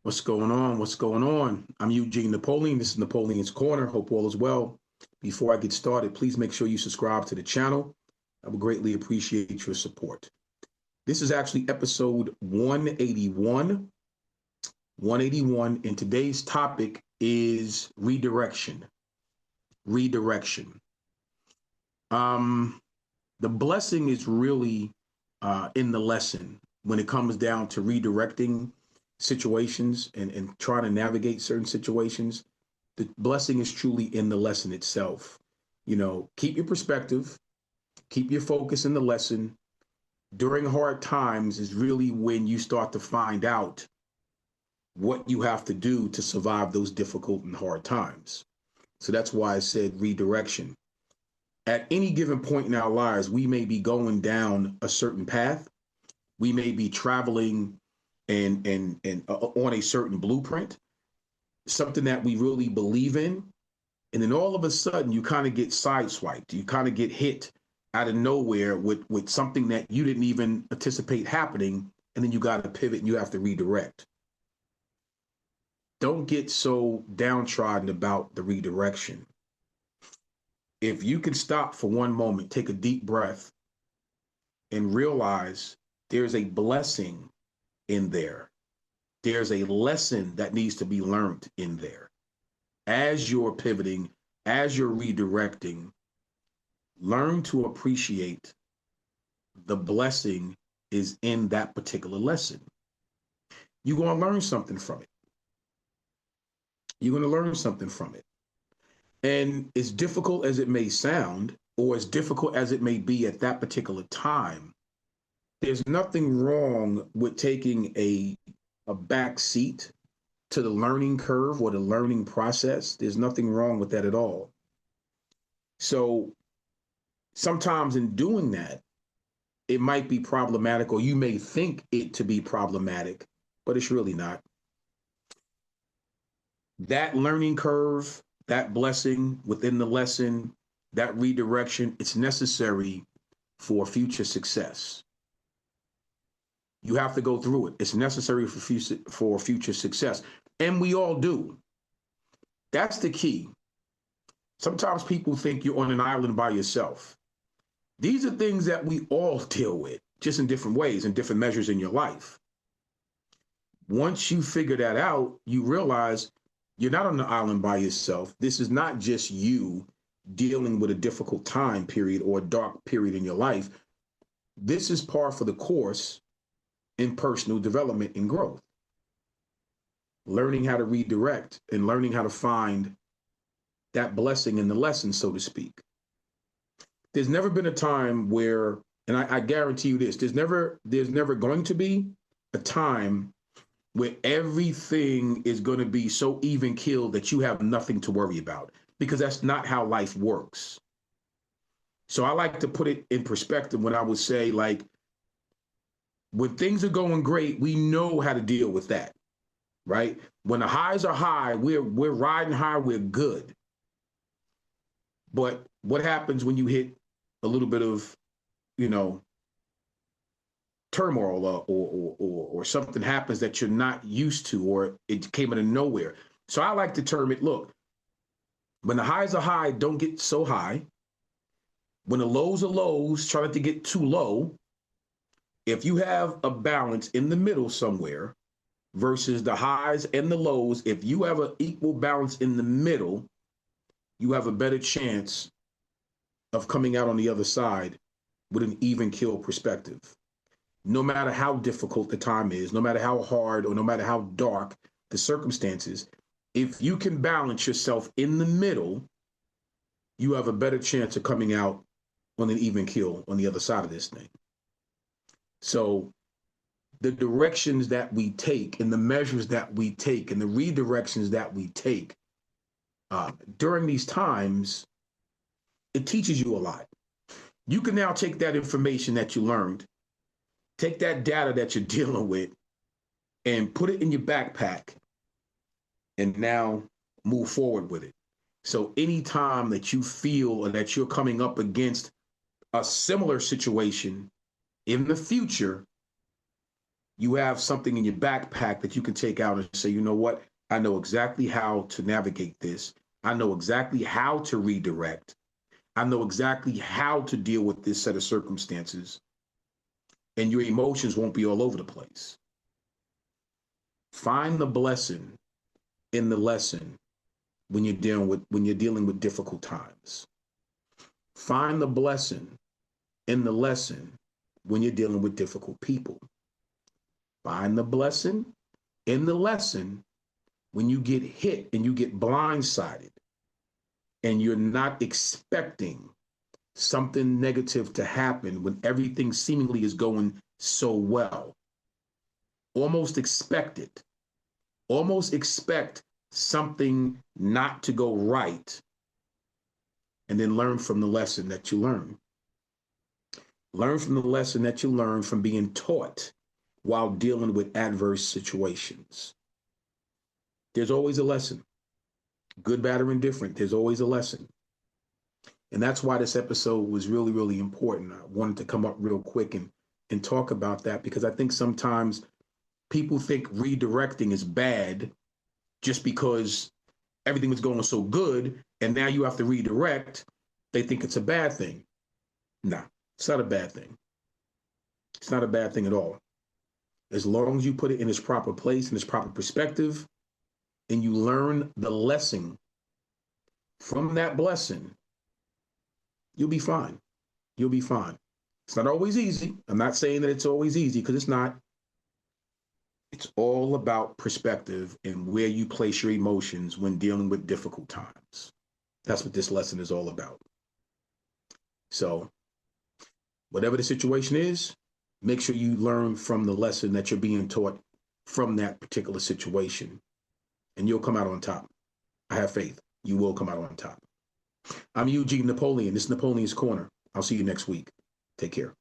What's going on? What's going on? I'm Eugene Napoleon. This is Napoleon's Corner. Hope all is well. Before I get started, please make sure you subscribe to the channel. I would greatly appreciate your support. This is actually episode 181. 181, and today's topic is redirection. Redirection. The blessing is really in the lesson when it comes down to redirecting situations and trying to navigate certain situations. The blessing is truly in the lesson itself. You know, keep your perspective, keep your focus in the lesson. During hard times is really when you start to find out what you have to do to survive those difficult and hard times. So that's why I said redirection. At any given point in our lives, we may be going down a certain path. We may be traveling and on a certain blueprint, something that we really believe in. And then all of a sudden you kind of get sideswiped. You kind of get hit out of nowhere with something that you didn't even anticipate happening. And then you got to pivot and you have to redirect. Don't get so downtrodden about the redirection. If you can stop for one moment, take a deep breath and realize there's a blessing in there. There's a lesson that needs to be learned in there. As you're pivoting, as you're redirecting, learn to appreciate the blessing is in that particular lesson. You're going to learn something from it. You're going to learn something from it. And as difficult as it may sound, or as difficult as it may be at that particular time, there's nothing wrong with taking a back seat to the learning curve or the learning process. There's nothing wrong with that at all. So sometimes in doing that, it might be problematic, or you may think it to be problematic, but it's really not. That learning curve, that blessing within the lesson, that redirection, it's necessary for future success. You have to go through it. It's necessary for future success. And we all do. That's the key. Sometimes people think you're on an island by yourself. These are things that we all deal with, just in different ways and different measures in your life. Once you figure that out, you realize you're not on the island by yourself. This is not just you dealing with a difficult time period or a dark period in your life. This is par for the course in personal development and growth. Learning how to redirect and learning how to find that blessing in the lesson, so to speak. There's never been a time where, and I guarantee you this, there's never going to be a time where everything is going to be so even keeled that you have nothing to worry about, because that's not how life works. So I like to put it in perspective when I would say, like, when things are going great, we know how to deal with that, right? When the highs are high, we're riding high, we're good. But what happens when you hit a little bit of, turmoil or something happens that you're not used to, or it came out of nowhere? So I like to term it, look, when the highs are high, don't get so high. When the lows are lows, try not to get too low. If you have a balance in the middle somewhere versus the highs and the lows, if you have an equal balance in the middle, you have a better chance of coming out on the other side with an even keel perspective. No matter how difficult the time is, no matter how hard or no matter how dark the circumstances, if you can balance yourself in the middle, you have a better chance of coming out on an even keel on the other side of this thing. So the directions that we take and the measures that we take and the redirections that we take during these times, it teaches you a lot. You can now take that information that you learned, take that data that you're dealing with, and put it in your backpack and now move forward with it. So anytime that you feel or that you're coming up against a similar situation in the future, You have something in your backpack that you can take out and say, you know what? I know exactly how to navigate this. I know exactly how to redirect. I know exactly how to deal with this set of circumstances. And your emotions won't be all over the place. Find the blessing in the lesson when you're dealing with difficult times. Find the blessing in the lesson when you're dealing with difficult people. Find the blessing in the lesson when you get hit and you get blindsided and you're not expecting something negative to happen when everything seemingly is going so well. Almost expect it. Almost expect something not to go right, and then learn from the lesson that you learn. Learn from the lesson that you learn from being taught while dealing with adverse situations. There's always a lesson. Good, bad, or indifferent, there's always a lesson. And that's why this episode was really, really important. I wanted to come up real quick and talk about that, because I think sometimes people think redirecting is bad just because everything was going so good and now you have to redirect. They think it's a bad thing. No, it's not a bad thing. It's not a bad thing at all. As long as you put it in its proper place, in its proper perspective, and you learn the lesson from that blessing, you'll be fine. You'll be fine. It's not always easy. I'm not saying that it's always easy, because it's not. It's all about perspective and where you place your emotions when dealing with difficult times. That's what this lesson is all about. So, whatever the situation is, make sure you learn from the lesson that you're being taught from that particular situation, and you'll come out on top. I have faith. You will come out on top. I'm Eugene Napoleon. This is Napoleon's Corner. I'll see you next week. Take care.